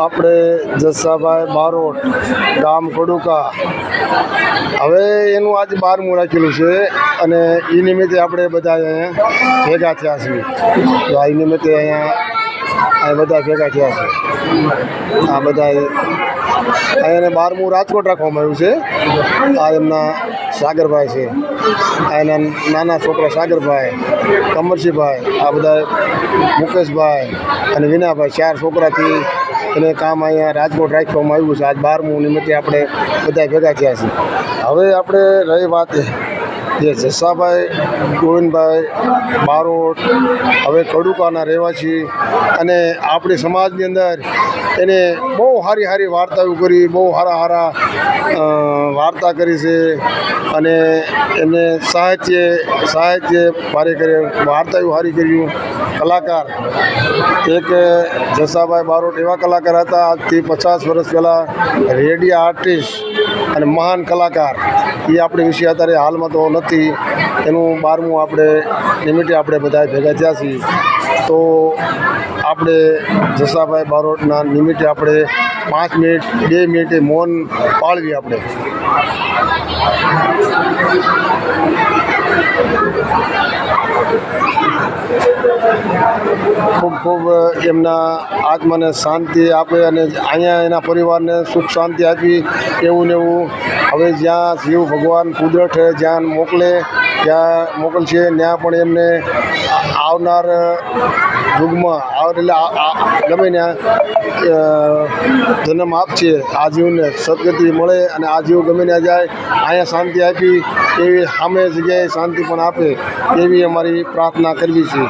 આપણે જસાભાઈ બારોટ ગામ કડુકા હવે એનું આજ 12મું રાખેલું છે અને એ નિમિત્તે આપણે બધા અહીંયા ભેગા થયા છીએ. તો આ નિમિત્તે અહીંયા બધા ભેગા થયા છે. આ બધા અહીંયા 12મું રાજકોટ રાખવામાં આવ્યું છે. આ એમના સાગરભાઈ છે, આ એના નાના છોકરા સાગરભાઈ, કમરસિંહભાઈ, આ બધા મુકેશભાઈ અને વિનાભાઈ 4 છોકરાથી એને કામ અહીંયા રાજકોટ રાખવામાં આવ્યું છે. આજ 12મું નિમિત્તે આપણે બધા ભેગા થયા છીએ. હવે આપણે રહી વાત જે જસાભાઈ ગોવિંદભાઈ બારોટ હવે કડુકાના રહેવાસી અને આપણી સમાજની અંદર એને બહુ સારી વાર્તાઓ કરી, બહુ સારા વાર્તા કરી છે અને એમને સાહિત્ય ભારે કરે, વાર્તાઓ સારી કર્યું. કલાકાર એક જસાભાઈ બારોટ એવા કલાકાર હતા આજથી 50 વર્ષ પહેલાં રેડિયો આર્ટિસ્ટ અને મહાન કલાકાર. એ આપણી વિશે અત્યારે હાલમાં તો નથી. એનું 12મું આપણે નિમિત્તે આપણે બધા ભેગા થયા છીએ. તો આપણે જસાભાઈ બારોટના નિમિત્તે આપણે 5 મિનિટ 2 મિનિટે મૌન પાળવી. આપણે ખૂબ એમના આત્માને શાંતિ આપે અને અહીંયા એના પરિવારને સુખ શાંતિ આપી એવું ને એવું. હવે જ્યાં જીવ ભગવાન કુદરત જ્યાં મોકલે ત્યાં મોકલશે, ત્યાં પણ એમને આવનાર યુગમાં ગમે ત્યાં જન્મ આપશે. આ જીવને સદગતિ મળે અને આ જીવ ગમે ત્યાં જાય અહીંયા શાંતિ આપી એવી સામે જગ્યાએ શાંતિ પણ આપે એવી અમારી પ્રાર્થના કરવી છે.